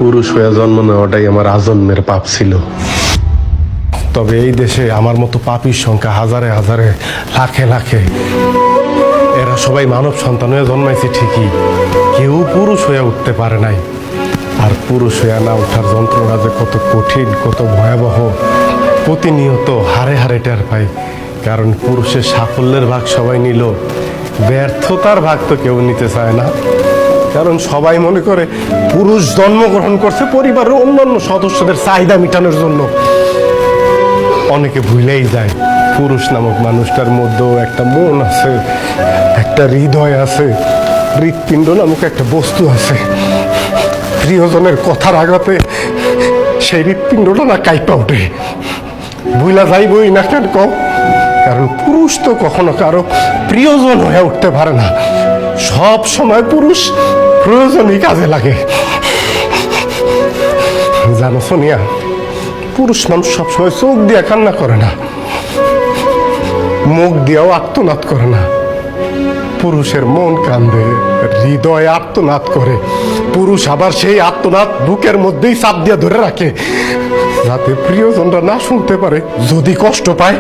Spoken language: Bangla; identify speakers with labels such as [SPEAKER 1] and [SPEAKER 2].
[SPEAKER 1] পুরুষ হয়ে জন্ম নেওয়াটাই আমার আজন্মের পাপ ছিল।
[SPEAKER 2] তবে এই দেশে আমার মতো পাপীর সংখ্যা হাজারে হাজারে, লাখে লাখে। এরা সবাই মানব সন্তান হয়ে জন্মাইছে ঠিকই, কেউ পুরুষ হয়ে উঠতে পারে নাই। আর পুরুষ হয়ে না ওঠার যন্ত্রণা যে কত কঠিন, কত ভয়াবহ, প্রতিনিয়ত হারে হারে টের পাই। কারণ পুরুষের সাফল্যের ভাগ সবাই নিল, ব্যর্থতার ভাগ তো কেউ নিতে চায় না। কারণ সবাই মনে করে পুরুষ জন্মগ্রহণ করছে পরিবারের অন্যান্য সদস্যদের চাহিদা মেটানোর জন্য। অনেকে ভুলেই যায় পুরুষ নামক মানুষটার মধ্যেও একটা মন আছে, একটা হৃদয় আছে, হৃৎপিণ্ড নামক একটা বস্তু আছে। প্রিয়জনের কথার আঘাতে সেই হৃৎপিণ্ডটা না কাইপা ওঠে। ভুলা যাইবই না কেন কম, কারণ পুরুষ তো কখনো কারো প্রিয়জন হয়ে উঠতে পারে না। সব সময় পুরুষ প্রয়োজনই কাজে লাগে। জানো সোনিয়া, পুরুষ মানুষ সবসময় চোখ দিয়ে কান্না করে না, মুখ দিয়েও আর্তনাদ করে না। পুরুষের মন কান্দে, হৃদয় আর্তনাদ করে। পুরুষ আবার সেই আর্তনাদ বুকের মধ্যেই চাপ দিয়ে ধরে রাখে, যাতে প্রিয়জনরা না শুনতে পারে। যদি কষ্ট পায়